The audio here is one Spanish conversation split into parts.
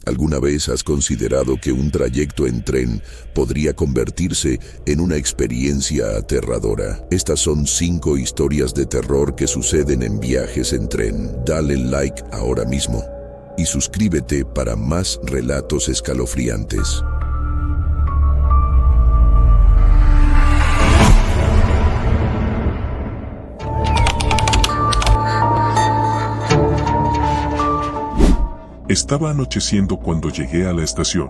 ¿Alguna vez has considerado que un trayecto en tren podría convertirse en una experiencia aterradora? Estas son 5 historias de terror que suceden en viajes en tren. Dale like ahora mismo y suscríbete para más relatos escalofriantes. Estaba anocheciendo cuando llegué a la estación.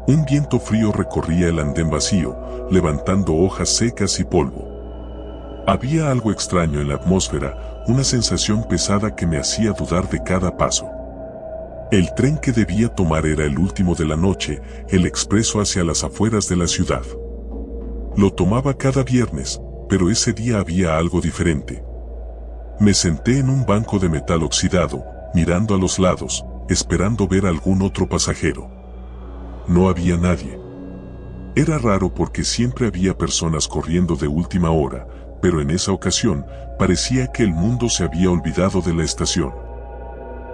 Un viento frío recorría el andén vacío, levantando hojas secas y polvo. Había algo extraño en la atmósfera, una sensación pesada que me hacía dudar de cada paso. El tren que debía tomar era el último de la noche, el expreso hacia las afueras de la ciudad. Lo tomaba cada viernes, pero ese día había algo diferente. Me senté en un banco de metal oxidado, mirando a los lados, esperando ver a algún otro pasajero. No había nadie. Era raro porque siempre había personas corriendo de última hora, pero en esa ocasión parecía que el mundo se había olvidado de la estación.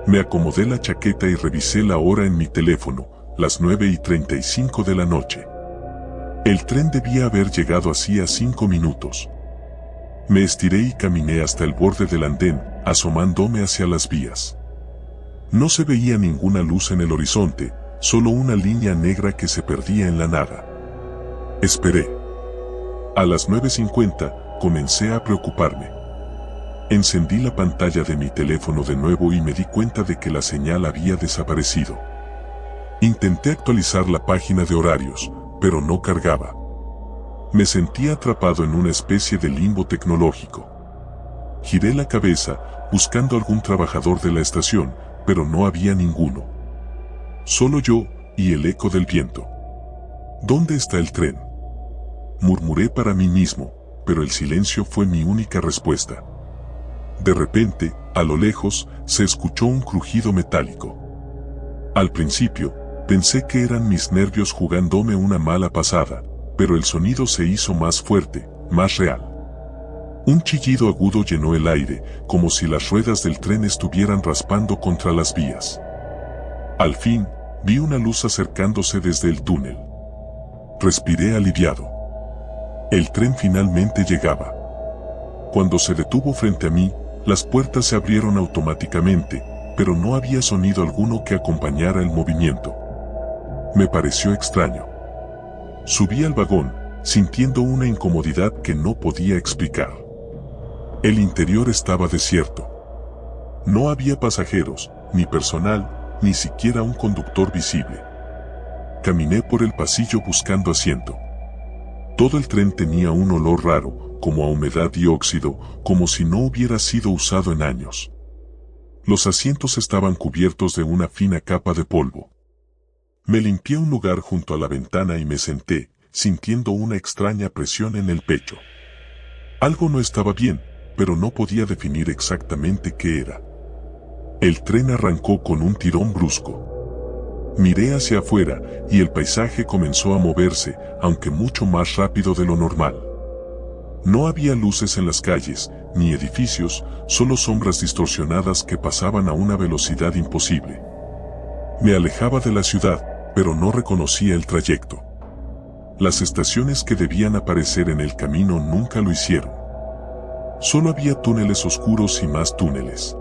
Me acomodé la chaqueta y revisé la hora en mi teléfono, las 9:35 de la noche. El tren debía haber llegado hacía 5 minutos. Me estiré y caminé hasta el borde del andén, asomándome hacia las vías. No se veía ninguna luz en el horizonte, solo una línea negra que se perdía en la nada. Esperé. A las 9:50 comencé a preocuparme. Encendí la pantalla de mi teléfono de nuevo y me di cuenta de que la señal había desaparecido. Intenté actualizar la página de horarios, pero no cargaba. Me sentía atrapado en una especie de limbo tecnológico. Giré la cabeza, buscando algún trabajador de la estación, pero no había ninguno. Solo yo y el eco del viento. ¿Dónde está el tren?, murmuré para mí mismo, pero el silencio fue mi única respuesta. De repente, a lo lejos, se escuchó un crujido metálico. Al principio, pensé que eran mis nervios jugándome una mala pasada, pero el sonido se hizo más fuerte, más real. Un chillido agudo llenó el aire, como si las ruedas del tren estuvieran raspando contra las vías. Al fin, vi una luz acercándose desde el túnel. Respiré aliviado. El tren finalmente llegaba. Cuando se detuvo frente a mí, las puertas se abrieron automáticamente, pero no había sonido alguno que acompañara el movimiento. Me pareció extraño. Subí al vagón, sintiendo una incomodidad que no podía explicar. El interior estaba desierto. No había pasajeros, ni personal, ni siquiera un conductor visible. Caminé por el pasillo buscando asiento. Todo el tren tenía un olor raro, como a humedad y óxido, como si no hubiera sido usado en años. Los asientos estaban cubiertos de una fina capa de polvo. Me limpié un lugar junto a la ventana y me senté, sintiendo una extraña presión en el pecho. Algo no estaba bien, pero no podía definir exactamente qué era. El tren arrancó con un tirón brusco. Miré hacia afuera y el paisaje comenzó a moverse, aunque mucho más rápido de lo normal. No había luces en las calles, ni edificios, solo sombras distorsionadas que pasaban a una velocidad imposible. Me alejaba de la ciudad, pero no reconocía el trayecto. Las estaciones que debían aparecer en el camino nunca lo hicieron. Solo había túneles oscuros y más túneles.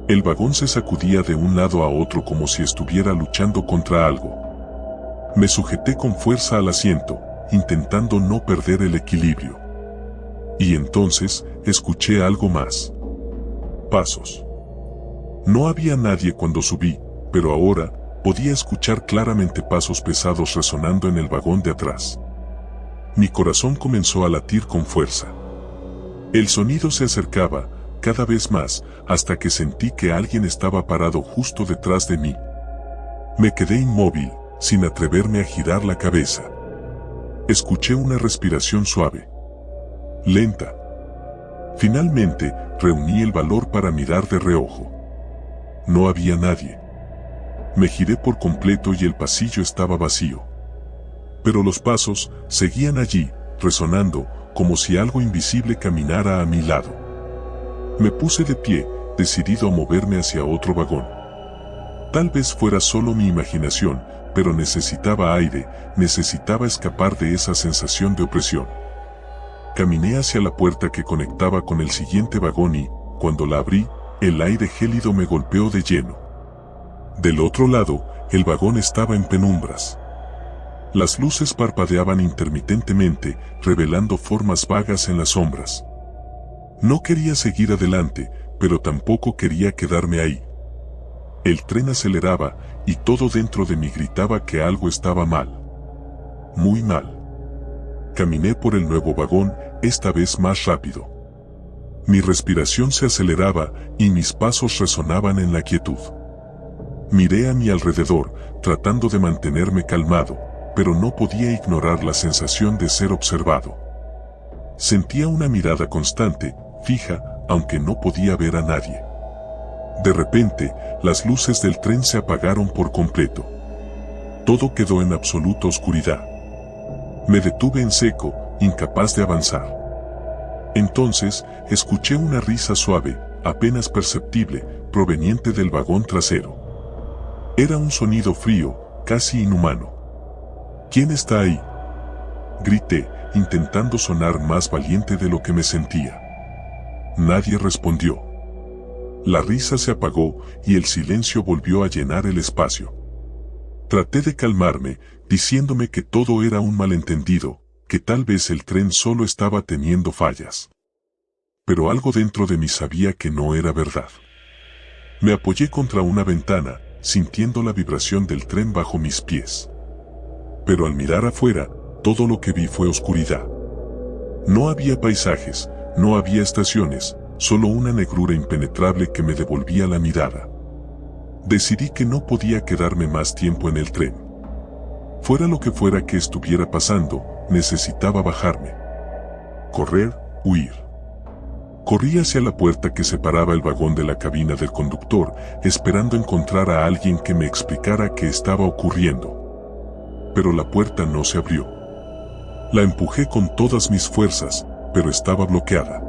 El vagón se sacudía de un lado a otro como si estuviera luchando contra algo. Me sujeté con fuerza al asiento, intentando no perder el equilibrio. Y entonces, escuché algo más. Pasos. No había nadie cuando subí, pero ahora, podía escuchar claramente pasos pesados resonando en el vagón de atrás. Mi corazón comenzó a latir con fuerza. El sonido se acercaba, cada vez más, hasta que sentí que alguien estaba parado justo detrás de mí. Me quedé inmóvil, sin atreverme a girar la cabeza. Escuché una respiración suave. Lenta. Finalmente, reuní el valor para mirar de reojo. No había nadie. Me giré por completo y el pasillo estaba vacío. Pero los pasos seguían allí, resonando, como si algo invisible caminara a mi lado. Me puse de pie, decidido a moverme hacia otro vagón. Tal vez fuera solo mi imaginación, pero necesitaba aire, necesitaba escapar de esa sensación de opresión. Caminé hacia la puerta que conectaba con el siguiente vagón y, cuando la abrí, el aire gélido me golpeó de lleno. Del otro lado, el vagón estaba en penumbras. Las luces parpadeaban intermitentemente, revelando formas vagas en las sombras. No quería seguir adelante, pero tampoco quería quedarme ahí. El tren aceleraba, y todo dentro de mí gritaba que algo estaba mal. Muy mal. Caminé por el nuevo vagón, esta vez más rápido. Mi respiración se aceleraba, y mis pasos resonaban en la quietud. Miré a mi alrededor, tratando de mantenerme calmado, pero no podía ignorar la sensación de ser observado. Sentía una mirada constante, fija, aunque no podía ver a nadie. De repente, las luces del tren se apagaron por completo. Todo quedó en absoluta oscuridad. Me detuve en seco, incapaz de avanzar. Entonces, escuché una risa suave, apenas perceptible, proveniente del vagón trasero. Era un sonido frío, casi inhumano. ¿Quién está ahí?, grité, intentando sonar más valiente de lo que me sentía. Nadie respondió. La risa se apagó y el silencio volvió a llenar el espacio. Traté de calmarme, diciéndome que todo era un malentendido, que tal vez el tren solo estaba teniendo fallas. Pero algo dentro de mí sabía que no era verdad. Me apoyé contra una ventana, sintiendo la vibración del tren bajo mis pies. Pero al mirar afuera, todo lo que vi fue oscuridad. No había paisajes, no había estaciones, solo una negrura impenetrable que me devolvía la mirada. Decidí que no podía quedarme más tiempo en el tren. Fuera lo que fuera que estuviera pasando, necesitaba bajarme. Correr, huir. Corrí hacia la puerta que separaba el vagón de la cabina del conductor, esperando encontrar a alguien que me explicara qué estaba ocurriendo. Pero la puerta no se abrió. La empujé con todas mis fuerzas, pero estaba bloqueada.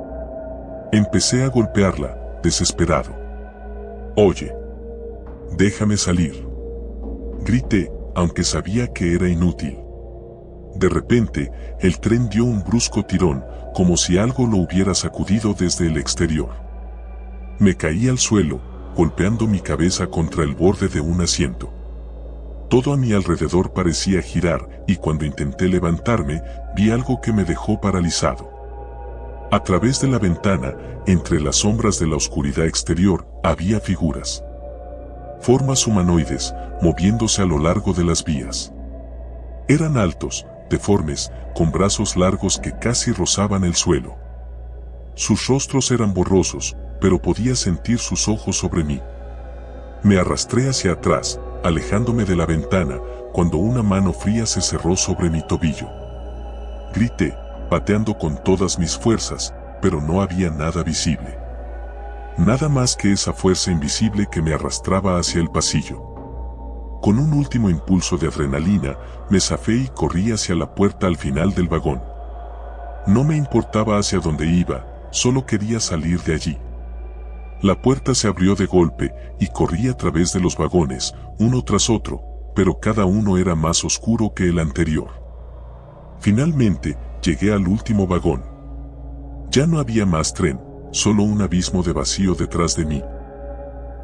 Empecé a golpearla, desesperado. «Oye, déjame salir», grité, aunque sabía que era inútil. De repente, el tren dio un brusco tirón, como si algo lo hubiera sacudido desde el exterior. Me caí al suelo, golpeando mi cabeza contra el borde de un asiento. Todo a mi alrededor parecía girar, y cuando intenté levantarme, vi algo que me dejó paralizado. A través de la ventana, entre las sombras de la oscuridad exterior, había figuras. Formas humanoides, moviéndose a lo largo de las vías. Eran altos, deformes, con brazos largos que casi rozaban el suelo. Sus rostros eran borrosos, pero podía sentir sus ojos sobre mí. Me arrastré hacia atrás, alejándome de la ventana, cuando una mano fría se cerró sobre mi tobillo. Grité, pateando con todas mis fuerzas, pero no había nada visible. Nada más que esa fuerza invisible que me arrastraba hacia el pasillo. Con un último impulso de adrenalina, me zafé y corrí hacia la puerta al final del vagón. No me importaba hacia dónde iba, solo quería salir de allí. La puerta se abrió de golpe y corrí a través de los vagones, uno tras otro, pero cada uno era más oscuro que el anterior. Finalmente, llegué al último vagón. Ya no había más tren, solo un abismo de vacío detrás de mí.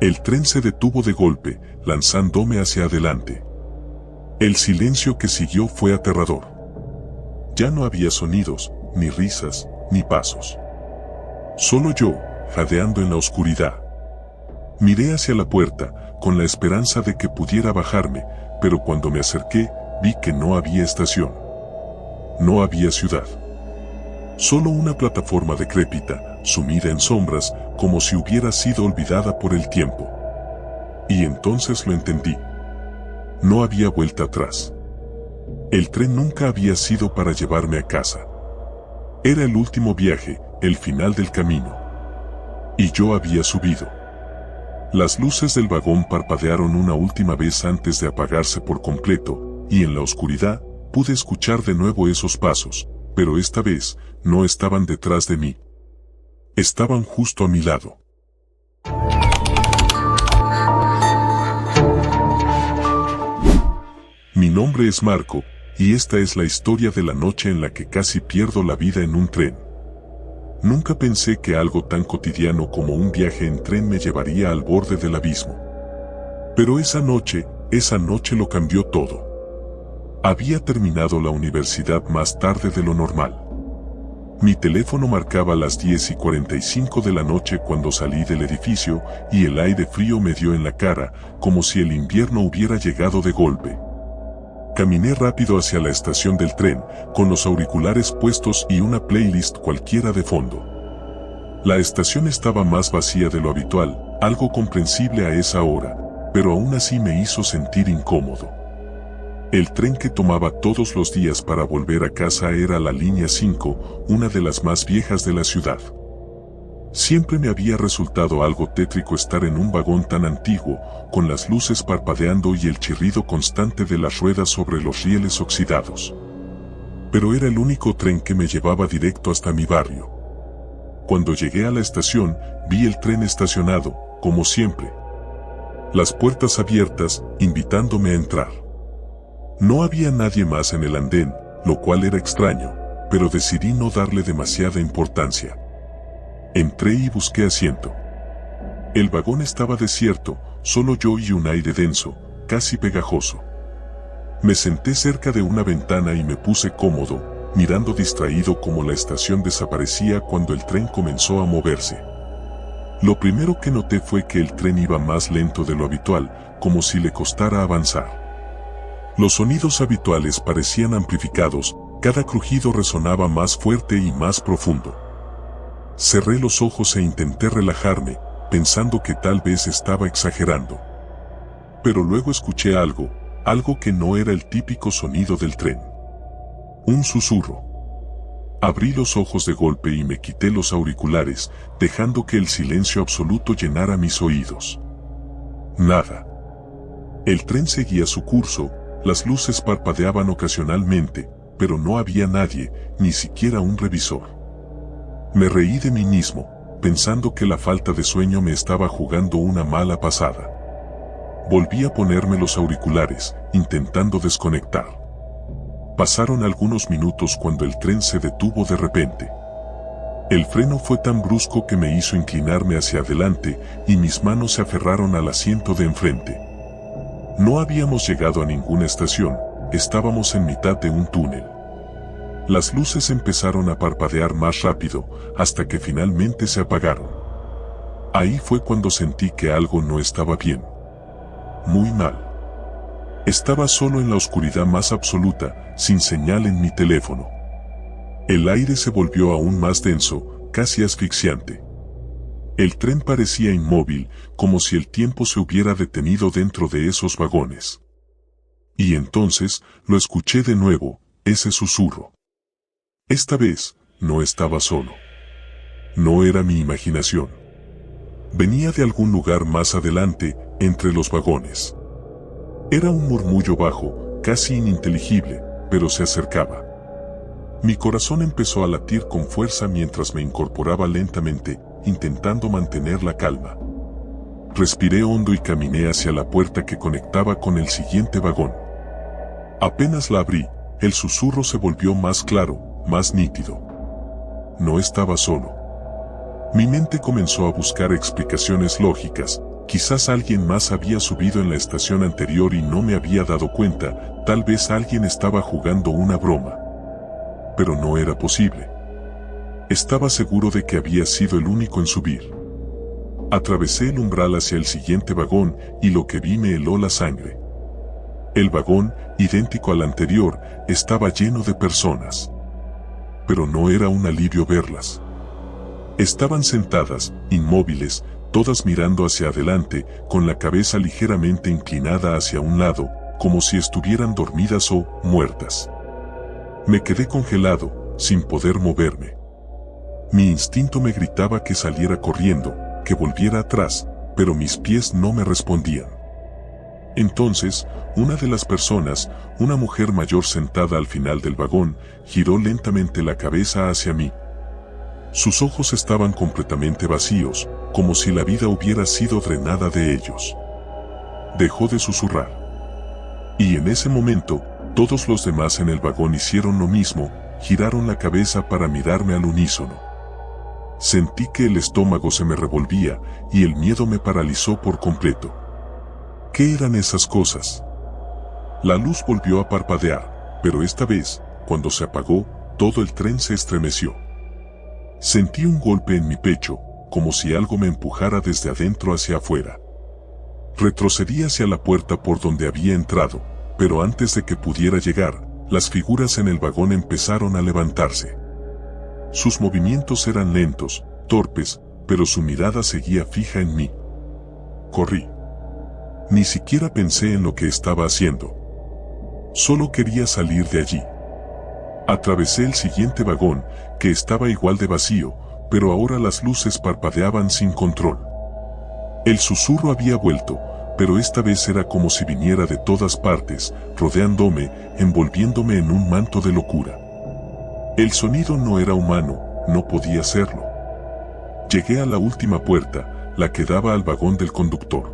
El tren se detuvo de golpe, lanzándome hacia adelante. El silencio que siguió fue aterrador. Ya no había sonidos, ni risas, ni pasos. Solo yo, jadeando en la oscuridad. Miré hacia la puerta, con la esperanza de que pudiera bajarme, pero cuando me acerqué, vi que no había estación. No había ciudad. Solo una plataforma decrépita, sumida en sombras, como si hubiera sido olvidada por el tiempo. Y entonces lo entendí. No había vuelta atrás. El tren nunca había sido para llevarme a casa. Era el último viaje, el final del camino. Y yo había subido. Las luces del vagón parpadearon una última vez antes de apagarse por completo, y en la oscuridad, pude escuchar de nuevo esos pasos, pero esta vez, no estaban detrás de mí. Estaban justo a mi lado. nombre es Marco, y esta es la historia de la noche en la que casi pierdo la vida en un tren. Nunca pensé que algo tan cotidiano como un viaje en tren me llevaría al borde del abismo. Pero esa noche lo cambió todo. Había terminado la universidad más tarde de lo normal. Mi teléfono marcaba las 10:45 de la noche cuando salí del edificio y el aire frío me dio en la cara, como si el invierno hubiera llegado de golpe. Caminé rápido hacia la estación del tren, con los auriculares puestos y una playlist cualquiera de fondo. La estación estaba más vacía de lo habitual, algo comprensible a esa hora, pero aún así me hizo sentir incómodo. El tren que tomaba todos los días para volver a casa era la línea 5, una de las más viejas de la ciudad. Siempre me había resultado algo tétrico estar en un vagón tan antiguo, con las luces parpadeando y el chirrido constante de las ruedas sobre los rieles oxidados. Pero era el único tren que me llevaba directo hasta mi barrio. Cuando llegué a la estación, vi el tren estacionado, como siempre. Las puertas abiertas, invitándome a entrar. No había nadie más en el andén, lo cual era extraño, pero decidí no darle demasiada importancia. Entré y busqué asiento. El vagón estaba desierto, solo yo y un aire denso, casi pegajoso. Me senté cerca de una ventana y me puse cómodo, mirando distraído cómo la estación desaparecía cuando el tren comenzó a moverse. Lo primero que noté fue que el tren iba más lento de lo habitual, como si le costara avanzar. Los sonidos habituales parecían amplificados, cada crujido resonaba más fuerte y más profundo. Cerré los ojos e intenté relajarme, pensando que tal vez estaba exagerando. Pero luego escuché algo que no era el típico sonido del tren. Un susurro. Abrí los ojos de golpe y me quité los auriculares, dejando que el silencio absoluto llenara mis oídos. Nada. El tren seguía su curso. Las luces parpadeaban ocasionalmente, pero no había nadie, ni siquiera un revisor. Me reí de mí mismo, pensando que la falta de sueño me estaba jugando una mala pasada. Volví a ponerme los auriculares, intentando desconectar. Pasaron algunos minutos cuando el tren se detuvo de repente. El freno fue tan brusco que me hizo inclinarme hacia adelante y mis manos se aferraron al asiento de enfrente. No habíamos llegado a ninguna estación, estábamos en mitad de un túnel. Las luces empezaron a parpadear más rápido, hasta que finalmente se apagaron. Ahí fue cuando sentí que algo no estaba bien. Muy mal. Estaba solo en la oscuridad más absoluta, sin señal en mi teléfono. El aire se volvió aún más denso, casi asfixiante. El tren parecía inmóvil, como si el tiempo se hubiera detenido dentro de esos vagones. Y entonces, lo escuché de nuevo, ese susurro. Esta vez, no estaba solo. No era mi imaginación. Venía de algún lugar más adelante, entre los vagones. Era un murmullo bajo, casi ininteligible, pero se acercaba. Mi corazón empezó a latir con fuerza mientras me incorporaba lentamente, intentando mantener la calma. Respiré hondo y caminé hacia la puerta que conectaba con el siguiente vagón. Apenas la abrí, el susurro se volvió más claro, más nítido. No estaba solo. Mi mente comenzó a buscar explicaciones lógicas. Quizás alguien más había subido en la estación anterior y no me había dado cuenta, tal vez alguien estaba jugando una broma. Pero no era posible. Estaba seguro de que había sido el único en subir. Atravesé el umbral hacia el siguiente vagón y lo que vi me heló la sangre. El vagón, idéntico al anterior, estaba lleno de personas. Pero no era un alivio verlas. Estaban sentadas, inmóviles, todas mirando hacia adelante, con la cabeza ligeramente inclinada hacia un lado, como si estuvieran dormidas o muertas. Me quedé congelado, sin poder moverme. Mi instinto me gritaba que saliera corriendo, que volviera atrás, pero mis pies no me respondían. Entonces, una de las personas, una mujer mayor sentada al final del vagón, giró lentamente la cabeza hacia mí. Sus ojos estaban completamente vacíos, como si la vida hubiera sido drenada de ellos. Dejó de susurrar. Y en ese momento, todos los demás en el vagón hicieron lo mismo, giraron la cabeza para mirarme al unísono. Sentí que el estómago se me revolvía y el miedo me paralizó por completo. ¿Qué eran esas cosas? La luz volvió a parpadear, pero esta vez, cuando se apagó, todo el tren se estremeció. Sentí un golpe en mi pecho, como si algo me empujara desde adentro hacia afuera. Retrocedí hacia la puerta por donde había entrado, pero antes de que pudiera llegar, las figuras en el vagón empezaron a levantarse. Sus movimientos eran lentos, torpes, pero su mirada seguía fija en mí. Corrí. Ni siquiera pensé en lo que estaba haciendo. Solo quería salir de allí. Atravesé el siguiente vagón, que estaba igual de vacío, pero ahora las luces parpadeaban sin control. El susurro había vuelto, pero esta vez era como si viniera de todas partes, rodeándome, envolviéndome en un manto de locura. El sonido no era humano, no podía serlo. Llegué a la última puerta, la que daba al vagón del conductor.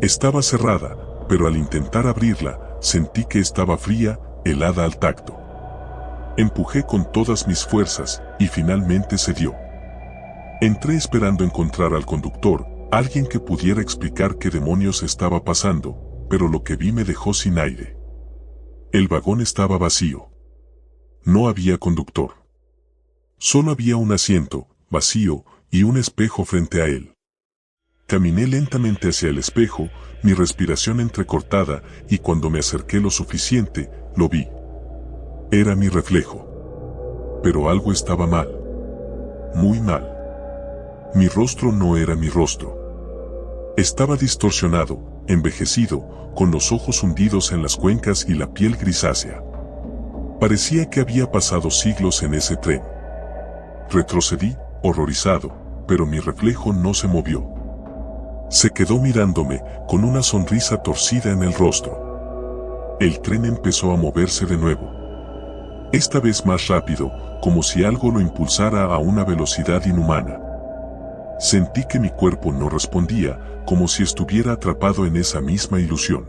Estaba cerrada, pero al intentar abrirla, sentí que estaba fría, helada al tacto. Empujé con todas mis fuerzas, y finalmente cedió. Entré esperando encontrar al conductor, alguien que pudiera explicar qué demonios estaba pasando, pero lo que vi me dejó sin aire. El vagón estaba vacío. No había conductor. Solo había un asiento, vacío, y un espejo frente a él. Caminé lentamente hacia el espejo, mi respiración entrecortada, y cuando me acerqué lo suficiente, lo vi. Era mi reflejo. Pero algo estaba mal. Muy mal. Mi rostro no era mi rostro. Estaba distorsionado, envejecido, con los ojos hundidos en las cuencas y la piel grisácea. Parecía que había pasado siglos en ese tren. Retrocedí, horrorizado, pero mi reflejo no se movió. Se quedó mirándome, con una sonrisa torcida en el rostro. El tren empezó a moverse de nuevo. Esta vez más rápido, como si algo lo impulsara a una velocidad inhumana. Sentí que mi cuerpo no respondía, como si estuviera atrapado en esa misma ilusión.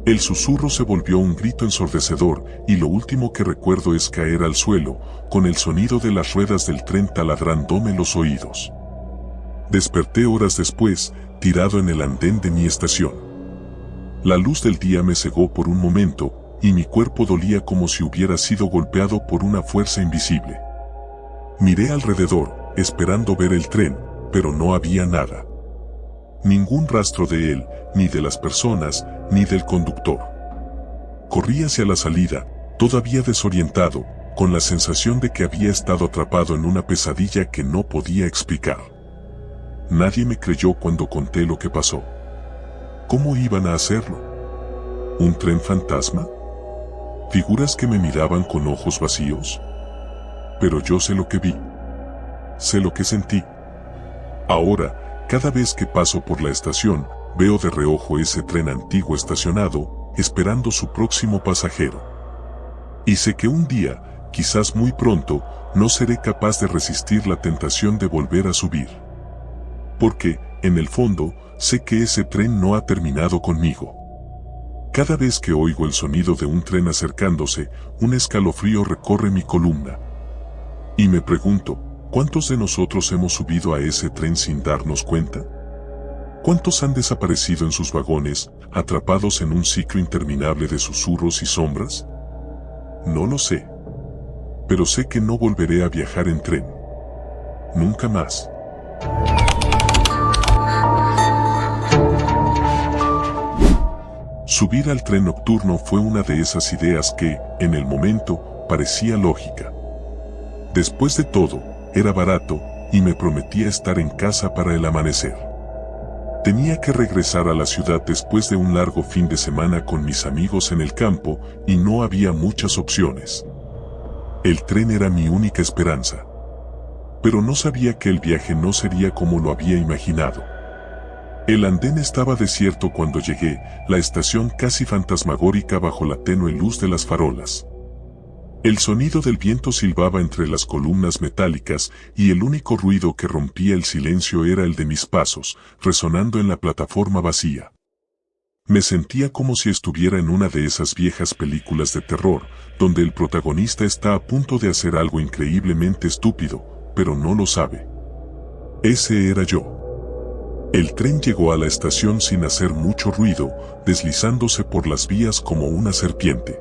El susurro se volvió un grito ensordecedor, y lo último que recuerdo es caer al suelo, con el sonido de las ruedas del tren taladrándome los oídos. Desperté horas después, tirado en el andén de mi estación. La luz del día me cegó por un momento, y mi cuerpo dolía como si hubiera sido golpeado por una fuerza invisible. Miré alrededor, esperando ver el tren, pero no había nada. Ningún rastro de él, ni de las personas, ni del conductor. Corrí hacia la salida, todavía desorientado, con la sensación de que había estado atrapado en una pesadilla que no podía explicar. Nadie me creyó cuando conté lo que pasó. ¿Cómo iban a hacerlo? ¿Un tren fantasma? ¿Figuras que me miraban con ojos vacíos? Pero yo sé lo que vi. Sé lo que sentí. Ahora, cada vez que paso por la estación, veo de reojo ese tren antiguo estacionado, esperando su próximo pasajero. Y sé que un día, quizás muy pronto, no seré capaz de resistir la tentación de volver a subir. Porque, en el fondo, sé que ese tren no ha terminado conmigo. Cada vez que oigo el sonido de un tren acercándose, un escalofrío recorre mi columna. Y me pregunto, ¿cuántos de nosotros hemos subido a ese tren sin darnos cuenta? ¿Cuántos han desaparecido en sus vagones, atrapados en un ciclo interminable de susurros y sombras? No lo sé. Pero sé que no volveré a viajar en tren. Nunca más. Subir al tren nocturno fue una de esas ideas que, en el momento, parecía lógica. Después de todo, era barato, y me prometía estar en casa para el amanecer. Tenía que regresar a la ciudad después de un largo fin de semana con mis amigos en el campo, y no había muchas opciones. El tren era mi única esperanza. Pero no sabía que el viaje no sería como lo había imaginado. El andén estaba desierto cuando llegué, la estación casi fantasmagórica bajo la tenue luz de las farolas. El sonido del viento silbaba entre las columnas metálicas y el único ruido que rompía el silencio era el de mis pasos, resonando en la plataforma vacía. Me sentía como si estuviera en una de esas viejas películas de terror, donde el protagonista está a punto de hacer algo increíblemente estúpido, pero no lo sabe. Ese era yo. El tren llegó a la estación sin hacer mucho ruido, deslizándose por las vías como una serpiente.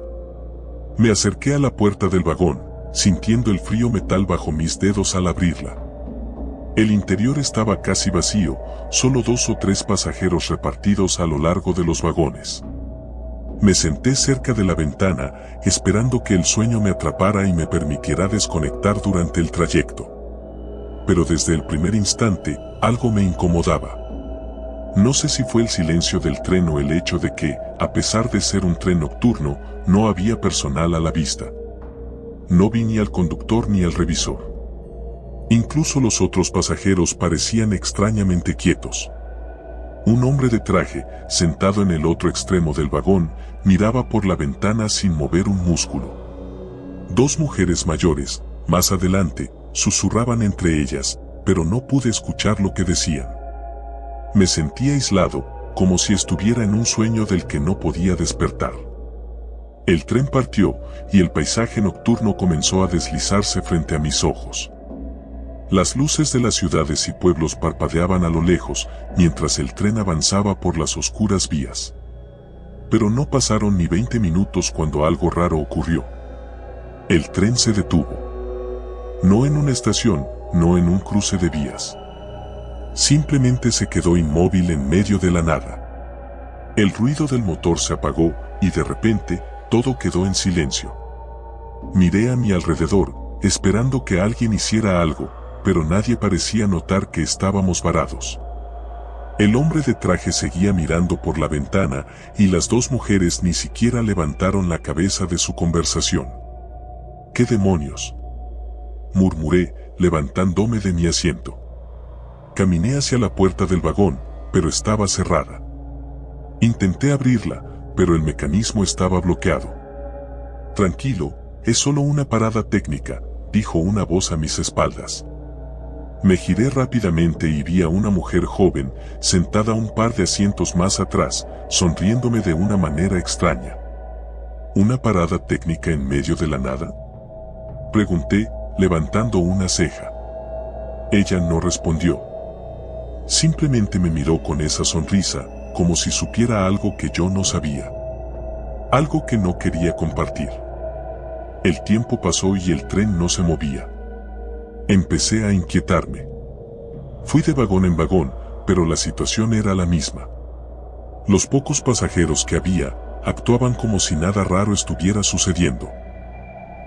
Me acerqué a la puerta del vagón, sintiendo el frío metal bajo mis dedos al abrirla. El interior estaba casi vacío, solo 2 o 3 pasajeros repartidos a lo largo de los vagones. Me senté cerca de la ventana, esperando que el sueño me atrapara y me permitiera desconectar durante el trayecto. Pero desde el primer instante, algo me incomodaba. No sé si fue el silencio del tren o el hecho de que, a pesar de ser un tren nocturno, no había personal a la vista. No vi ni al conductor ni al revisor. Incluso los otros pasajeros parecían extrañamente quietos. Un hombre de traje, sentado en el otro extremo del vagón, miraba por la ventana sin mover un músculo. 2 mujeres mayores, más adelante, susurraban entre ellas, pero no pude escuchar lo que decían. Me sentía aislado, como si estuviera en un sueño del que no podía despertar. El tren partió, y el paisaje nocturno comenzó a deslizarse frente a mis ojos. Las luces de las ciudades y pueblos parpadeaban a lo lejos, mientras el tren avanzaba por las oscuras vías. Pero no pasaron ni 20 minutos cuando algo raro ocurrió. El tren se detuvo. No en una estación, no en un cruce de vías. Simplemente se quedó inmóvil en medio de la nada. El ruido del motor se apagó, y de repente, todo quedó en silencio. Miré a mi alrededor, esperando que alguien hiciera algo, pero nadie parecía notar que estábamos varados. El hombre de traje seguía mirando por la ventana, y las 2 mujeres ni siquiera levantaron la cabeza de su conversación. ¿Qué demonios?, murmuré, levantándome de mi asiento. Caminé hacia la puerta del vagón, pero estaba cerrada. Intenté abrirla, pero el mecanismo estaba bloqueado. Tranquilo, es solo una parada técnica, dijo una voz a mis espaldas. Me giré rápidamente y vi a una mujer joven, sentada un par de asientos más atrás, sonriéndome de una manera extraña. ¿Una parada técnica en medio de la nada?, pregunté, levantando una ceja. Ella no respondió. Simplemente me miró con esa sonrisa, como si supiera algo que yo no sabía. Algo que no quería compartir. El tiempo pasó y el tren no se movía. Empecé a inquietarme. Fui de vagón en vagón, pero la situación era la misma. Los pocos pasajeros que había, actuaban como si nada raro estuviera sucediendo.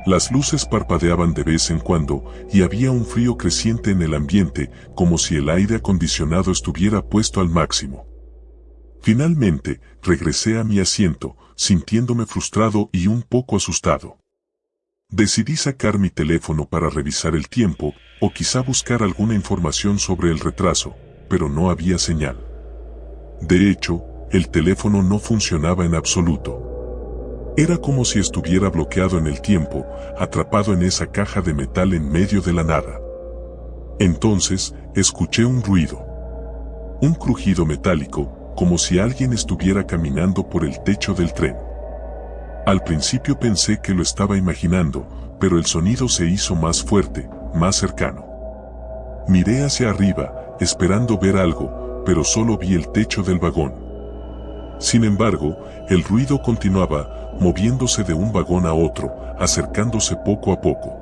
Las luces parpadeaban de vez en cuando, y había un frío creciente en el ambiente, como si el aire acondicionado estuviera puesto al máximo. Finalmente, regresé a mi asiento, sintiéndome frustrado y un poco asustado. Decidí sacar mi teléfono para revisar el tiempo, o quizá buscar alguna información sobre el retraso, pero no había señal. De hecho, el teléfono no funcionaba en absoluto. Era como si estuviera bloqueado en el tiempo, atrapado en esa caja de metal en medio de la nada. Entonces, escuché un ruido. Un crujido metálico, como si alguien estuviera caminando por el techo del tren. Al principio pensé que lo estaba imaginando, pero el sonido se hizo más fuerte, más cercano. Miré hacia arriba, esperando ver algo, pero solo vi el techo del vagón. Sin embargo, el ruido continuaba, moviéndose de un vagón a otro, acercándose poco a poco.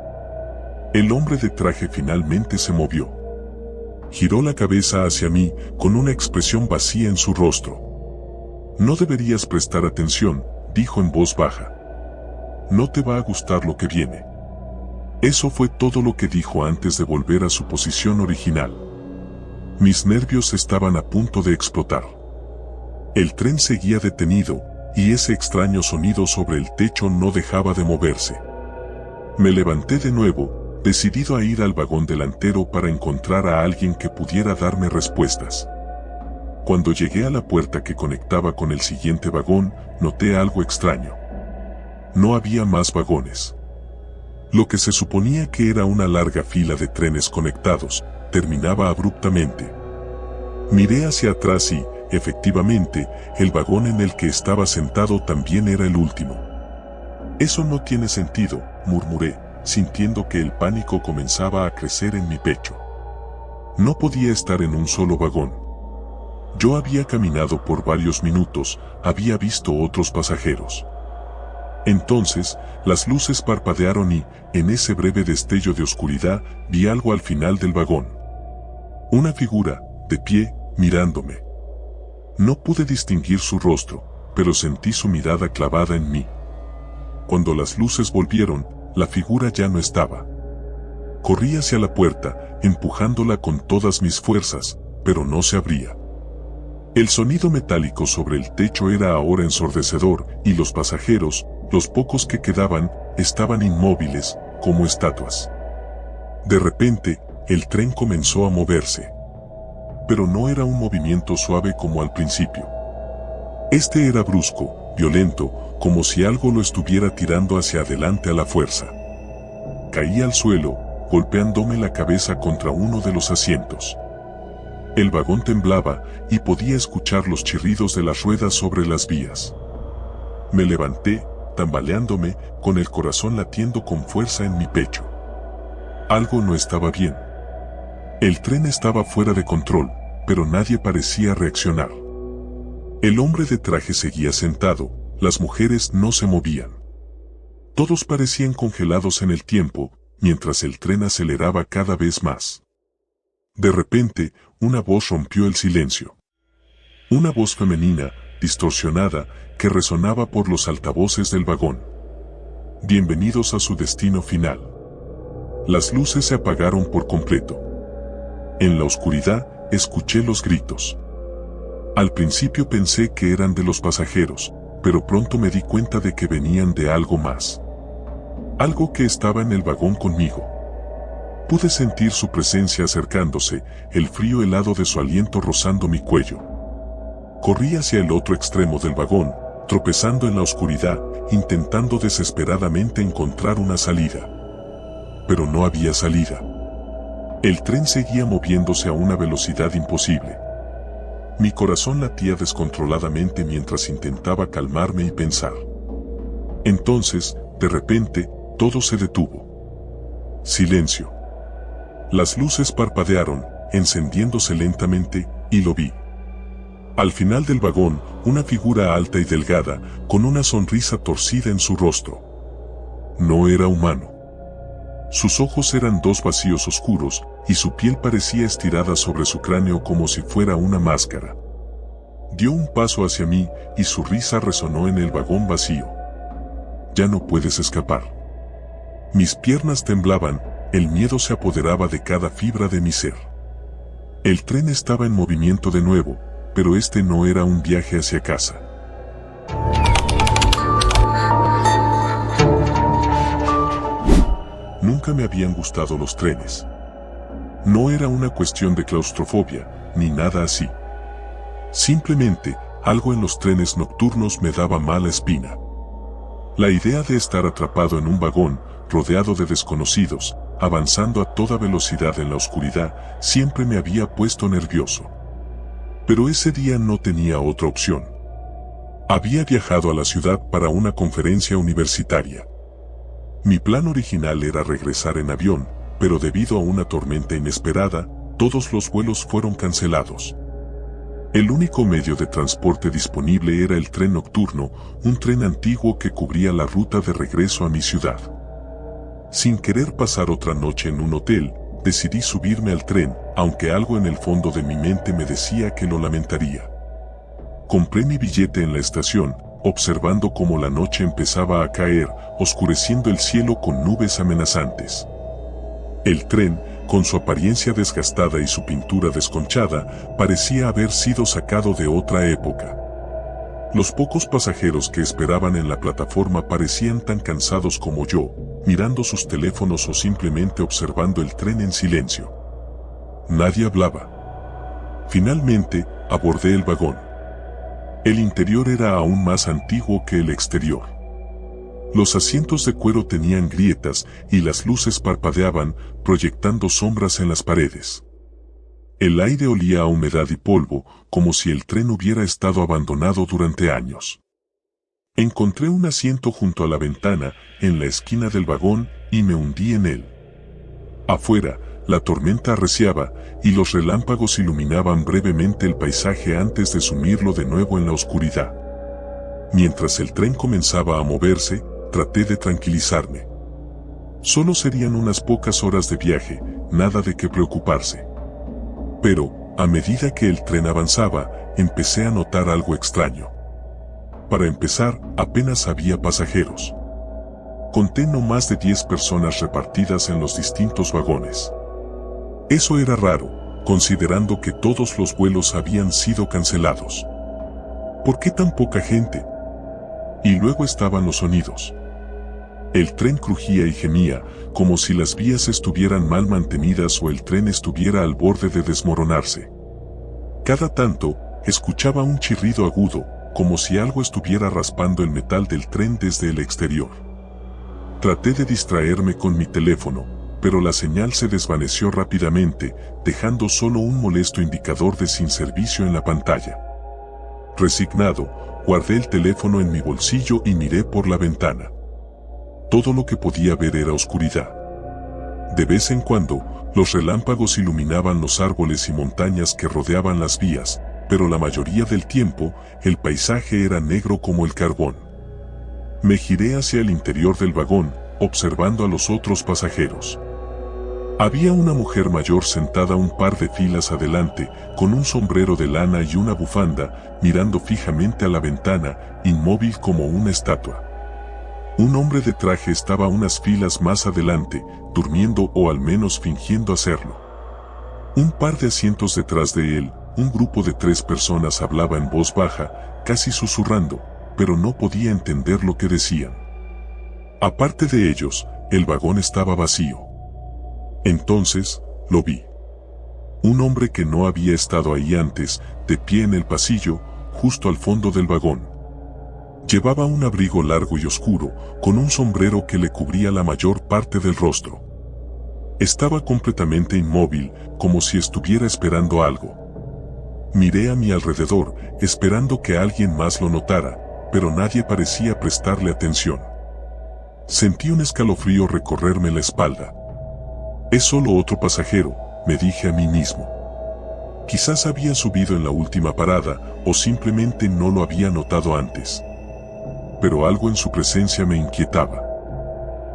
El hombre de traje finalmente se movió. Giró la cabeza hacia mí, con una expresión vacía en su rostro. «No deberías prestar atención», dijo en voz baja. «No te va a gustar lo que viene». Eso fue todo lo que dijo antes de volver a su posición original. Mis nervios estaban a punto de explotar. El tren seguía detenido, y ese extraño sonido sobre el techo no dejaba de moverse. Me levanté de nuevo, decidido a ir al vagón delantero para encontrar a alguien que pudiera darme respuestas. Cuando llegué a la puerta que conectaba con el siguiente vagón, noté algo extraño. No había más vagones. Lo que se suponía que era una larga fila de trenes conectados, terminaba abruptamente. Miré hacia atrás y, Efectivamente, el vagón en el que estaba sentado también era el último. Eso no tiene sentido, murmuré, sintiendo que el pánico comenzaba a crecer en mi pecho. No podía estar en un solo vagón. Yo había caminado por varios minutos, había visto otros pasajeros. Entonces, las luces parpadearon y, en ese breve destello de oscuridad, vi algo al final del vagón. Una figura, de pie, mirándome. No pude distinguir su rostro, pero sentí su mirada clavada en mí. Cuando las luces volvieron, la figura ya no estaba. Corrí hacia la puerta, empujándola con todas mis fuerzas, pero no se abría. El sonido metálico sobre el techo era ahora ensordecedor, y los pasajeros, los pocos que quedaban, estaban inmóviles, como estatuas. De repente, el tren comenzó a moverse. Pero no era un movimiento suave como al principio. Este era brusco, violento, como si algo lo estuviera tirando hacia adelante a la fuerza. Caí al suelo, golpeándome la cabeza contra uno de los asientos. El vagón temblaba y podía escuchar los chirridos de las ruedas sobre las vías. Me levanté, tambaleándome, con el corazón latiendo con fuerza en mi pecho. Algo no estaba bien. El tren estaba fuera de control, pero nadie parecía reaccionar. El hombre de traje seguía sentado, las mujeres no se movían. Todos parecían congelados en el tiempo, mientras el tren aceleraba cada vez más. De repente, una voz rompió el silencio. Una voz femenina, distorsionada, que resonaba por los altavoces del vagón. Bienvenidos a su destino final. Las luces se apagaron por completo. En la oscuridad, escuché los gritos. Al principio pensé que eran de los pasajeros, pero pronto me di cuenta de que venían de algo más. Algo que estaba en el vagón conmigo. Pude sentir su presencia acercándose, el frío helado de su aliento rozando mi cuello. Corrí hacia el otro extremo del vagón, tropezando en la oscuridad, intentando desesperadamente encontrar una salida. Pero no había salida. El tren seguía moviéndose a una velocidad imposible. Mi corazón latía descontroladamente mientras intentaba calmarme y pensar. Entonces, de repente, todo se detuvo. Silencio. Las luces parpadearon, encendiéndose lentamente, y lo vi. Al final del vagón, una figura alta y delgada, con una sonrisa torcida en su rostro. No era humano. Sus ojos eran dos vacíos oscuros, y su piel parecía estirada sobre su cráneo como si fuera una máscara. Dio un paso hacia mí, y su risa resonó en el vagón vacío. Ya no puedes escapar. Mis piernas temblaban, el miedo se apoderaba de cada fibra de mi ser. El tren estaba en movimiento de nuevo, pero este no era un viaje hacia casa. Nunca me habían gustado los trenes. No era una cuestión de claustrofobia, ni nada así. Simplemente, algo en los trenes nocturnos me daba mala espina. La idea de estar atrapado en un vagón, rodeado de desconocidos, avanzando a toda velocidad en la oscuridad, siempre me había puesto nervioso. Pero ese día no tenía otra opción. Había viajado a la ciudad para una conferencia universitaria. Mi plan original era regresar en avión, pero debido a una tormenta inesperada, todos los vuelos fueron cancelados. El único medio de transporte disponible era el tren nocturno, un tren antiguo que cubría la ruta de regreso a mi ciudad. Sin querer pasar otra noche en un hotel, decidí subirme al tren, aunque algo en el fondo de mi mente me decía que lo lamentaría. Compré mi billete en la estación, observando cómo la noche empezaba a caer, oscureciendo el cielo con nubes amenazantes. El tren, con su apariencia desgastada y su pintura desconchada, parecía haber sido sacado de otra época. Los pocos pasajeros que esperaban en la plataforma parecían tan cansados como yo, mirando sus teléfonos o simplemente observando el tren en silencio. Nadie hablaba. Finalmente, abordé el vagón. El interior era aún más antiguo que el exterior. Los asientos de cuero tenían grietas y las luces parpadeaban, proyectando sombras en las paredes. El aire olía a humedad y polvo, como si el tren hubiera estado abandonado durante años. Encontré un asiento junto a la ventana, en la esquina del vagón, y me hundí en él. Afuera, la tormenta arreciaba, y los relámpagos iluminaban brevemente el paisaje antes de sumirlo de nuevo en la oscuridad. Mientras el tren comenzaba a moverse, traté de tranquilizarme. Solo serían unas pocas horas de viaje, nada de qué preocuparse. Pero, a medida que el tren avanzaba, empecé a notar algo extraño. Para empezar, apenas había pasajeros. Conté no más de 10 personas repartidas en los distintos vagones. Eso era raro, considerando que todos los vuelos habían sido cancelados. ¿Por qué tan poca gente? Y luego estaban los sonidos. El tren crujía y gemía, como si las vías estuvieran mal mantenidas o el tren estuviera al borde de desmoronarse. Cada tanto, escuchaba un chirrido agudo, como si algo estuviera raspando el metal del tren desde el exterior. Traté de distraerme con mi teléfono, pero la señal se desvaneció rápidamente, dejando solo un molesto indicador de sin servicio en la pantalla. Resignado, guardé el teléfono en mi bolsillo y miré por la ventana. Todo lo que podía ver era oscuridad. De vez en cuando, los relámpagos iluminaban los árboles y montañas que rodeaban las vías, pero la mayoría del tiempo, el paisaje era negro como el carbón. Me giré hacia el interior del vagón, observando a los otros pasajeros. Había una mujer mayor sentada un par de filas adelante, con un sombrero de lana y una bufanda, mirando fijamente a la ventana, inmóvil como una estatua. Un hombre de traje estaba unas filas más adelante, durmiendo o al menos fingiendo hacerlo. Un par de asientos detrás de él, un grupo de 3 personas hablaba en voz baja, casi susurrando, pero no podía entender lo que decían. Aparte de ellos, el vagón estaba vacío. Entonces, lo vi. Un hombre que no había estado ahí antes, de pie en el pasillo, justo al fondo del vagón. Llevaba un abrigo largo y oscuro, con un sombrero que le cubría la mayor parte del rostro. Estaba completamente inmóvil, como si estuviera esperando algo. Miré a mi alrededor, esperando que alguien más lo notara, pero nadie parecía prestarle atención. Sentí un escalofrío recorrerme la espalda. Es solo otro pasajero, me dije a mí mismo. Quizás había subido en la última parada, o simplemente no lo había notado antes. Pero algo en su presencia me inquietaba.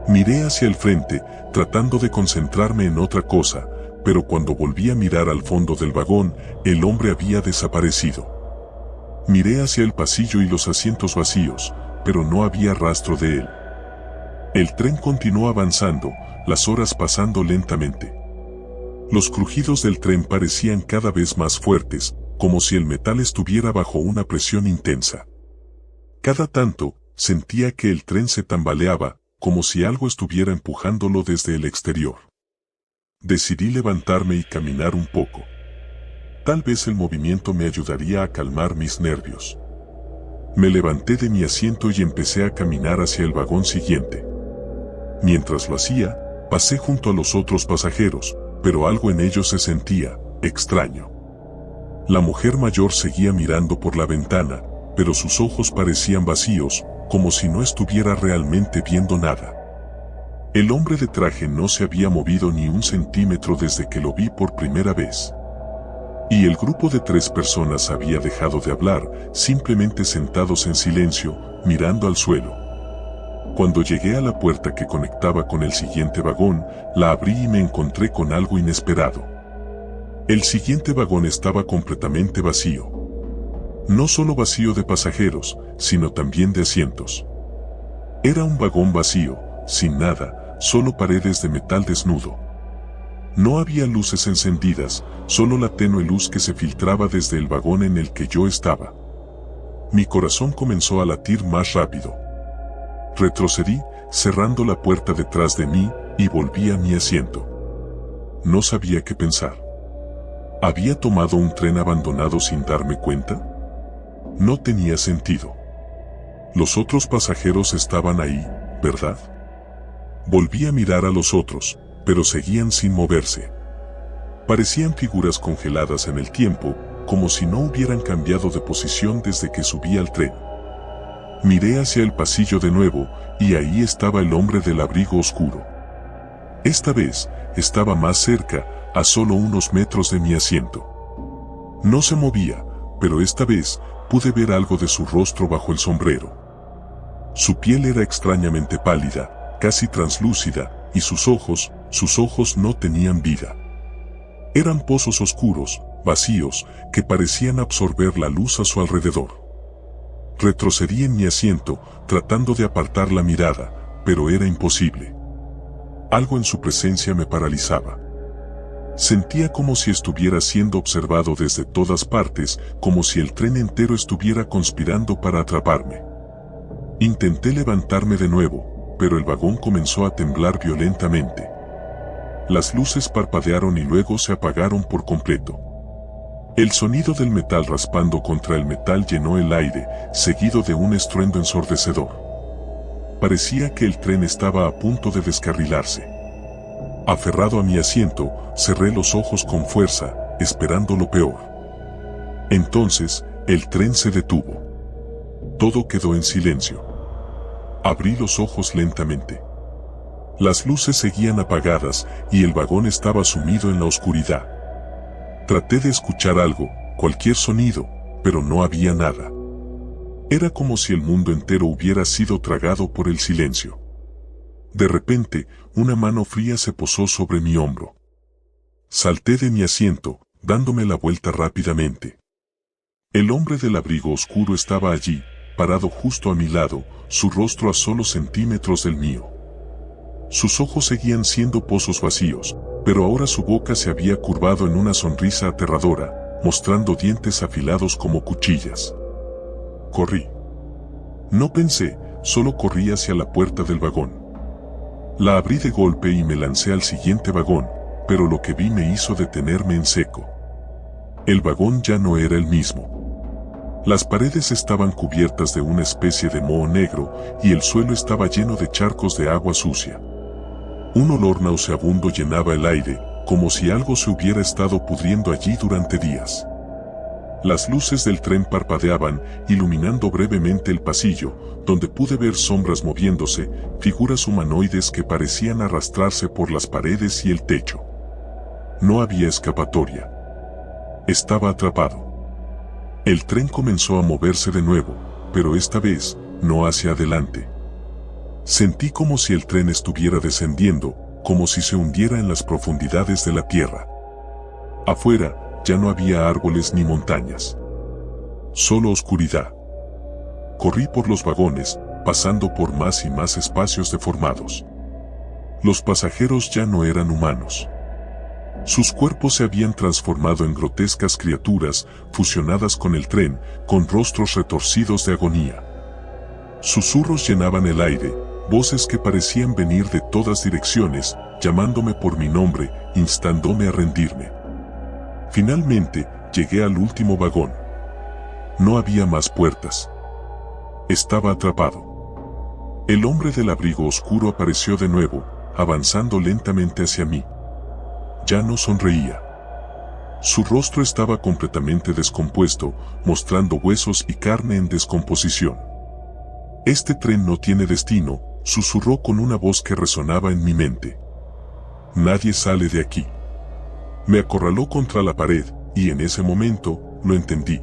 Miré hacia el frente, tratando de concentrarme en otra cosa, pero cuando volví a mirar al fondo del vagón, el hombre había desaparecido. Miré hacia el pasillo y los asientos vacíos, pero no había rastro de él. El tren continuó avanzando, las horas pasando lentamente. Los crujidos del tren parecían cada vez más fuertes, como si el metal estuviera bajo una presión intensa. Cada tanto, sentía que el tren se tambaleaba, como si algo estuviera empujándolo desde el exterior. Decidí levantarme y caminar un poco. Tal vez el movimiento me ayudaría a calmar mis nervios. Me levanté de mi asiento y empecé a caminar hacia el vagón siguiente. Mientras lo hacía, pasé junto a los otros pasajeros, pero algo en ellos se sentía extraño. La mujer mayor seguía mirando por la ventana, pero sus ojos parecían vacíos, como si no estuviera realmente viendo nada. El hombre de traje no se había movido ni un centímetro desde que lo vi por primera vez. Y el grupo de 3 personas había dejado de hablar, simplemente sentados en silencio, mirando al suelo. Cuando llegué a la puerta que conectaba con el siguiente vagón, la abrí y me encontré con algo inesperado. El siguiente vagón estaba completamente vacío. No solo vacío de pasajeros, sino también de asientos. Era un vagón vacío, sin nada, solo paredes de metal desnudo. No había luces encendidas, solo la tenue luz que se filtraba desde el vagón en el que yo estaba. Mi corazón comenzó a latir más rápido. Retrocedí, cerrando la puerta detrás de mí, y volví a mi asiento. No sabía qué pensar. ¿Había tomado un tren abandonado sin darme cuenta? No tenía sentido. Los otros pasajeros estaban ahí, ¿verdad? Volví a mirar a los otros, pero seguían sin moverse. Parecían figuras congeladas en el tiempo, como si no hubieran cambiado de posición desde que subí al tren. Miré hacia el pasillo de nuevo, y ahí estaba el hombre del abrigo oscuro. Esta vez, estaba más cerca, a solo unos metros de mi asiento. No se movía, pero esta vez, pude ver algo de su rostro bajo el sombrero. Su piel era extrañamente pálida, casi translúcida, y sus ojos no tenían vida. Eran pozos oscuros, vacíos, que parecían absorber la luz a su alrededor. Retrocedí en mi asiento, tratando de apartar la mirada, pero era imposible. Algo en su presencia me paralizaba. Sentía como si estuviera siendo observado desde todas partes, como si el tren entero estuviera conspirando para atraparme. Intenté levantarme de nuevo, pero el vagón comenzó a temblar violentamente. Las luces parpadearon y luego se apagaron por completo. El sonido del metal raspando contra el metal llenó el aire, seguido de un estruendo ensordecedor. Parecía que el tren estaba a punto de descarrilarse. Aferrado a mi asiento, cerré los ojos con fuerza, esperando lo peor. Entonces, el tren se detuvo. Todo quedó en silencio. Abrí los ojos lentamente. Las luces seguían apagadas y el vagón estaba sumido en la oscuridad. Traté de escuchar algo, cualquier sonido, pero no había nada. Era como si el mundo entero hubiera sido tragado por el silencio. De repente, una mano fría se posó sobre mi hombro. Salté de mi asiento, dándome la vuelta rápidamente. El hombre del abrigo oscuro estaba allí, parado justo a mi lado, su rostro a solo centímetros del mío. Sus ojos seguían siendo pozos vacíos, pero ahora su boca se había curvado en una sonrisa aterradora, mostrando dientes afilados como cuchillas. Corrí. No pensé, solo corrí hacia la puerta del vagón. La abrí de golpe y me lancé al siguiente vagón, pero lo que vi me hizo detenerme en seco. El vagón ya no era el mismo. Las paredes estaban cubiertas de una especie de moho negro y el suelo estaba lleno de charcos de agua sucia. Un olor nauseabundo llenaba el aire, como si algo se hubiera estado pudriendo allí durante días. Las luces del tren parpadeaban, iluminando brevemente el pasillo, donde pude ver sombras moviéndose, figuras humanoides que parecían arrastrarse por las paredes y el techo. No había escapatoria. Estaba atrapado. El tren comenzó a moverse de nuevo, pero esta vez, no hacia adelante. Sentí como si el tren estuviera descendiendo, como si se hundiera en las profundidades de la tierra. Afuera, ya no había árboles ni montañas. Solo oscuridad. Corrí por los vagones, pasando por más y más espacios deformados. Los pasajeros ya no eran humanos. Sus cuerpos se habían transformado en grotescas criaturas, fusionadas con el tren, con rostros retorcidos de agonía. Susurros llenaban el aire, voces que parecían venir de todas direcciones, llamándome por mi nombre, instándome a rendirme. Finalmente, llegué al último vagón. No había más puertas. Estaba atrapado. El hombre del abrigo oscuro apareció de nuevo, avanzando lentamente hacia mí. Ya no sonreía. Su rostro estaba completamente descompuesto, mostrando huesos y carne en descomposición. «Este tren no tiene destino», susurró con una voz que resonaba en mi mente. «Nadie sale de aquí». Me acorraló contra la pared, y en ese momento, lo entendí.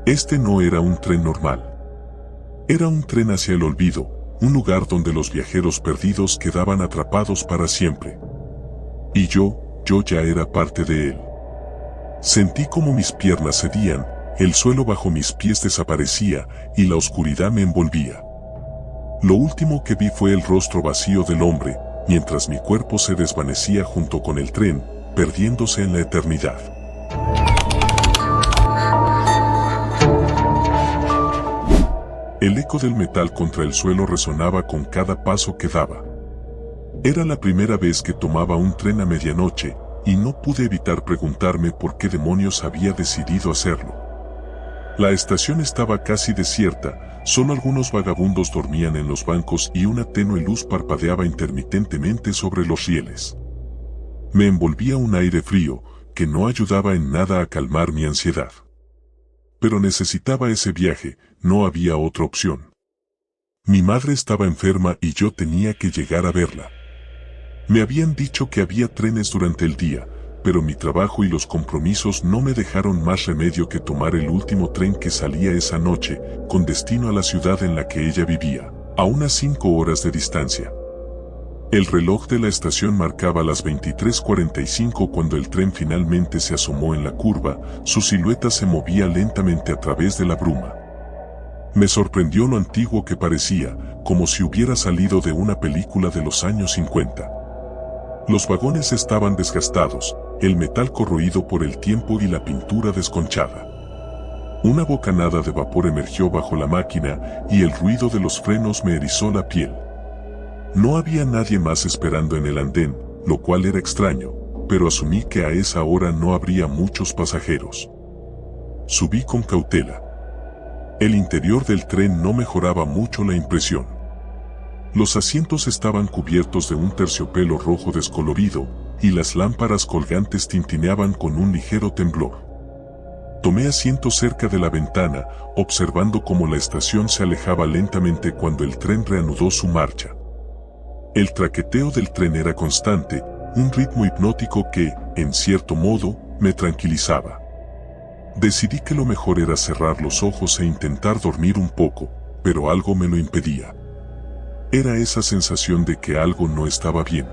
Este no era un tren normal. Era un tren hacia el olvido, un lugar donde los viajeros perdidos quedaban atrapados para siempre. Y yo ya era parte de él. Sentí como mis piernas cedían, el suelo bajo mis pies desaparecía, y la oscuridad me envolvía. Lo último que vi fue el rostro vacío del hombre, mientras mi cuerpo se desvanecía junto con el tren, perdiéndose en la eternidad. El eco del metal contra el suelo resonaba con cada paso que daba. Era la primera vez que tomaba un tren a medianoche, y no pude evitar preguntarme por qué demonios había decidido hacerlo. La estación estaba casi desierta, solo algunos vagabundos dormían en los bancos y una tenue luz parpadeaba intermitentemente sobre los rieles. Me envolvía un aire frío que no ayudaba en nada a calmar mi ansiedad. Pero necesitaba ese viaje, no había otra opción. Mi madre estaba enferma y yo tenía que llegar a verla. Me habían dicho que había trenes durante el día, pero mi trabajo y los compromisos no me dejaron más remedio que tomar el último tren que salía esa noche, con destino a la ciudad en la que ella vivía, a unas 5 horas de distancia. El reloj de la estación marcaba las 23:45 cuando el tren finalmente se asomó en la curva, su silueta se movía lentamente a través de la bruma. Me sorprendió lo antiguo que parecía, como si hubiera salido de una película de los años 50. Los vagones estaban desgastados, el metal corroído por el tiempo y la pintura desconchada. Una bocanada de vapor emergió bajo la máquina y el ruido de los frenos me erizó la piel. No había nadie más esperando en el andén, lo cual era extraño, pero asumí que a esa hora no habría muchos pasajeros. Subí con cautela. El interior del tren no mejoraba mucho la impresión. Los asientos estaban cubiertos de un terciopelo rojo descolorido, y las lámparas colgantes tintineaban con un ligero temblor. Tomé asiento cerca de la ventana, observando cómo la estación se alejaba lentamente cuando el tren reanudó su marcha. El traqueteo del tren era constante, un ritmo hipnótico que, en cierto modo, me tranquilizaba. Decidí que lo mejor era cerrar los ojos e intentar dormir un poco, pero algo me lo impedía. Era esa sensación de que algo no estaba bien.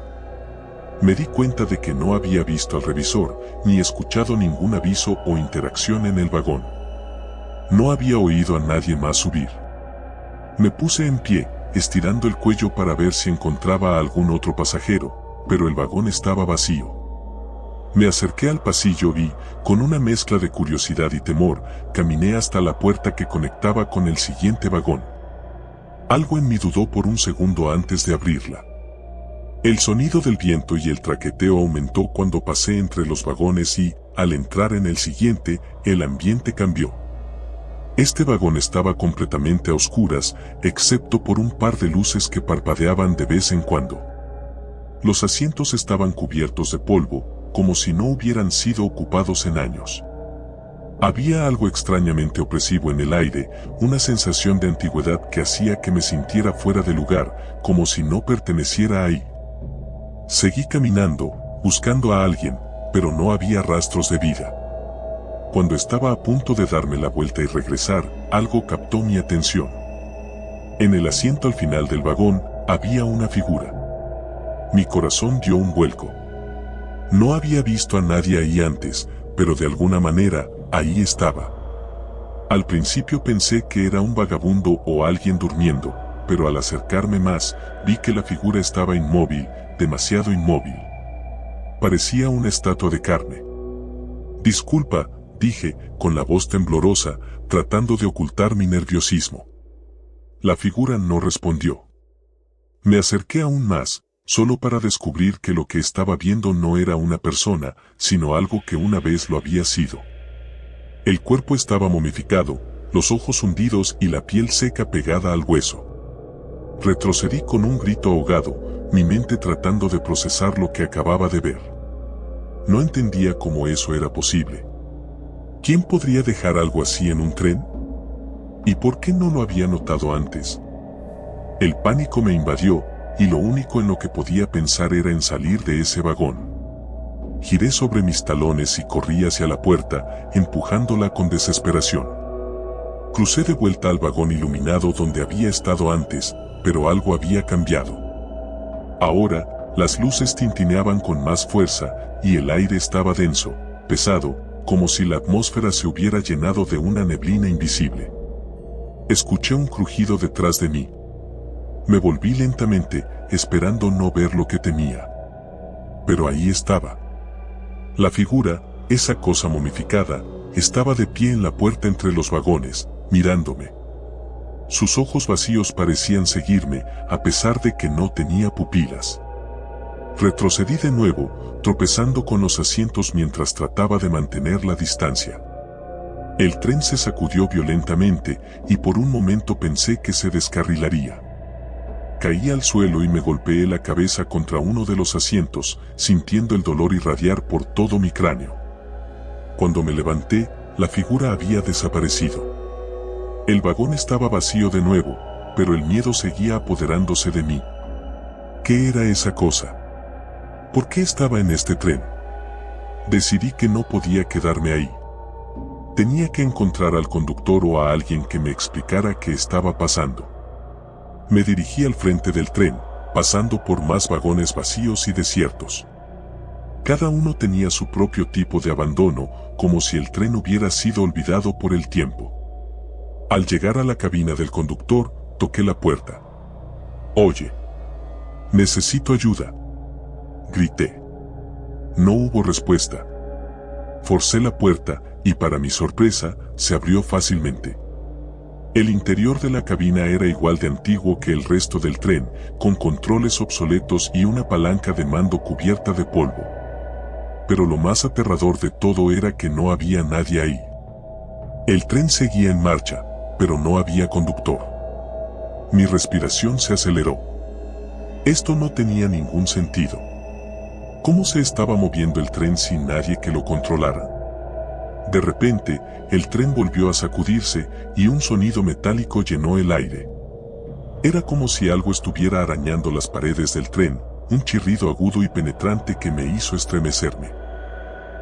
Me di cuenta de que no había visto al revisor, ni escuchado ningún aviso o interacción en el vagón. No había oído a nadie más subir. Me puse en pie, estirando el cuello para ver si encontraba a algún otro pasajero, pero el vagón estaba vacío. Me acerqué al pasillo y, con una mezcla de curiosidad y temor, caminé hasta la puerta que conectaba con el siguiente vagón. Algo en mí dudó por un segundo antes de abrirla. El sonido del viento y el traqueteo aumentó cuando pasé entre los vagones y, al entrar en el siguiente, el ambiente cambió. Este vagón estaba completamente a oscuras, excepto por un par de luces que parpadeaban de vez en cuando. Los asientos estaban cubiertos de polvo, como si no hubieran sido ocupados en años. Había algo extrañamente opresivo en el aire, una sensación de antigüedad que hacía que me sintiera fuera de lugar, como si no perteneciera ahí. Seguí caminando, buscando a alguien, pero no había rastros de vida. Cuando estaba a punto de darme la vuelta y regresar, algo captó mi atención. En el asiento al final del vagón, había una figura. Mi corazón dio un vuelco. No había visto a nadie ahí antes, pero de alguna manera, ahí estaba. Al principio pensé que era un vagabundo o alguien durmiendo, pero al acercarme más, vi que la figura estaba inmóvil, demasiado inmóvil. Parecía una estatua de carne. «Disculpa», dije, con la voz temblorosa, tratando de ocultar mi nerviosismo. La figura no respondió. Me acerqué aún más, solo para descubrir que lo que estaba viendo no era una persona, sino algo que una vez lo había sido. El cuerpo estaba momificado, los ojos hundidos y la piel seca pegada al hueso. Retrocedí con un grito ahogado, mi mente tratando de procesar lo que acababa de ver. No entendía cómo eso era posible. ¿Quién podría dejar algo así en un tren? ¿Y por qué no lo había notado antes? El pánico me invadió, y lo único en lo que podía pensar era en salir de ese vagón. Giré sobre mis talones y corrí hacia la puerta, empujándola con desesperación. Crucé de vuelta al vagón iluminado donde había estado antes, pero algo había cambiado. Ahora, las luces tintineaban con más fuerza, y el aire estaba denso, pesado, como si la atmósfera se hubiera llenado de una neblina invisible. Escuché un crujido detrás de mí. Me volví lentamente, esperando no ver lo que temía. Pero ahí estaba. La figura, esa cosa momificada, estaba de pie en la puerta entre los vagones, mirándome. Sus ojos vacíos parecían seguirme, a pesar de que no tenía pupilas. Retrocedí de nuevo, tropezando con los asientos mientras trataba de mantener la distancia. El tren se sacudió violentamente, y por un momento pensé que se descarrilaría. Caí al suelo y me golpeé la cabeza contra uno de los asientos, sintiendo el dolor irradiar por todo mi cráneo. Cuando me levanté, la figura había desaparecido. El vagón estaba vacío de nuevo, pero el miedo seguía apoderándose de mí. ¿Qué era esa cosa? ¿Por qué estaba en este tren? Decidí que no podía quedarme ahí. Tenía que encontrar al conductor o a alguien que me explicara qué estaba pasando. Me dirigí al frente del tren, pasando por más vagones vacíos y desiertos. Cada uno tenía su propio tipo de abandono, como si el tren hubiera sido olvidado por el tiempo. Al llegar a la cabina del conductor, toqué la puerta. «Oye, necesito ayuda», grité. No hubo respuesta. Forcé la puerta y, para mi sorpresa, se abrió fácilmente. El interior de la cabina era igual de antiguo que el resto del tren, con controles obsoletos y una palanca de mando cubierta de polvo. Pero lo más aterrador de todo era que no había nadie ahí. El tren seguía en marcha, pero no había conductor. Mi respiración se aceleró. Esto no tenía ningún sentido. ¿Cómo se estaba moviendo el tren sin nadie que lo controlara? De repente, el tren volvió a sacudirse y un sonido metálico llenó el aire. Era como si algo estuviera arañando las paredes del tren, un chirrido agudo y penetrante que me hizo estremecerme.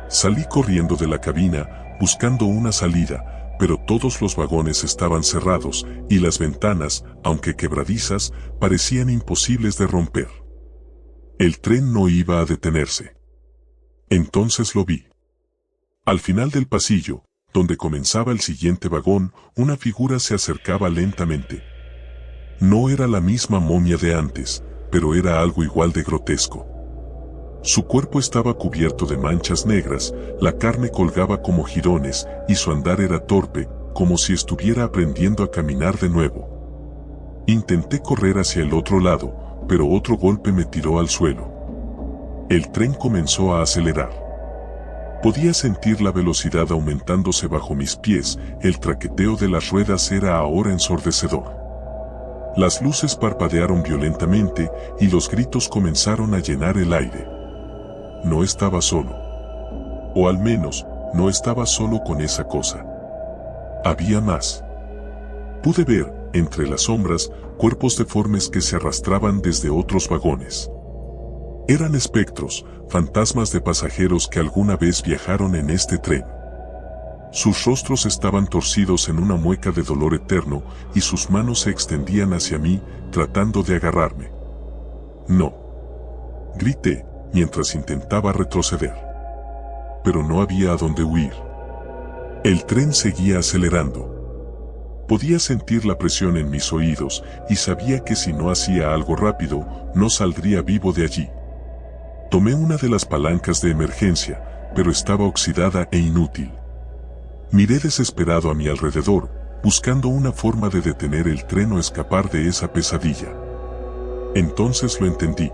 Salí corriendo de la cabina, buscando una salida, pero todos los vagones estaban cerrados y las ventanas, aunque quebradizas, parecían imposibles de romper. El tren no iba a detenerse. Entonces lo vi. Al final del pasillo, donde comenzaba el siguiente vagón, una figura se acercaba lentamente. No era la misma momia de antes, pero era algo igual de grotesco. Su cuerpo estaba cubierto de manchas negras, la carne colgaba como jirones y su andar era torpe, como si estuviera aprendiendo a caminar de nuevo. Intenté correr hacia el otro lado, pero otro golpe me tiró al suelo. El tren comenzó a acelerar. Podía sentir la velocidad aumentándose bajo mis pies, el traqueteo de las ruedas era ahora ensordecedor. Las luces parpadearon violentamente y los gritos comenzaron a llenar el aire. No estaba solo. O al menos, no estaba solo con esa cosa. Había más. Pude ver, entre las sombras, cuerpos deformes que se arrastraban desde otros vagones. Eran espectros, fantasmas de pasajeros que alguna vez viajaron en este tren. Sus rostros estaban torcidos en una mueca de dolor eterno y sus manos se extendían hacia mí, tratando de agarrarme. «No», grité, mientras intentaba retroceder. Pero no había a dónde huir. El tren seguía acelerando. Podía sentir la presión en mis oídos y sabía que si no hacía algo rápido, no saldría vivo de allí. Tomé una de las palancas de emergencia, pero estaba oxidada e inútil. Miré desesperado a mi alrededor, buscando una forma de detener el tren o escapar de esa pesadilla. Entonces lo entendí.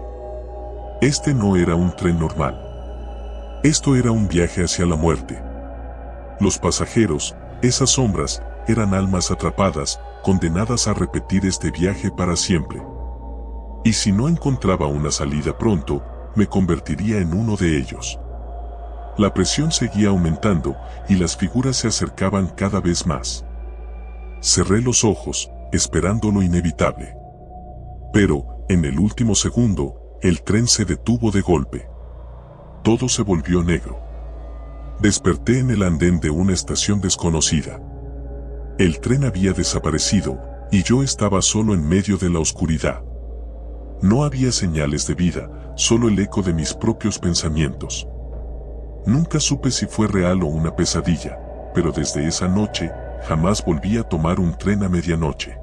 Este no era un tren normal. Esto era un viaje hacia la muerte. Los pasajeros, esas sombras, eran almas atrapadas, condenadas a repetir este viaje para siempre. Y si no encontraba una salida pronto, me convertiría en uno de ellos. La presión seguía aumentando y las figuras se acercaban cada vez más. Cerré los ojos, esperando lo inevitable. Pero, en el último segundo, el tren se detuvo de golpe. Todo se volvió negro. Desperté en el andén de una estación desconocida. El tren había desaparecido y yo estaba solo en medio de la oscuridad. No había señales de vida, solo el eco de mis propios pensamientos. Nunca supe si fue real o una pesadilla, pero desde esa noche, jamás volví a tomar un tren a medianoche.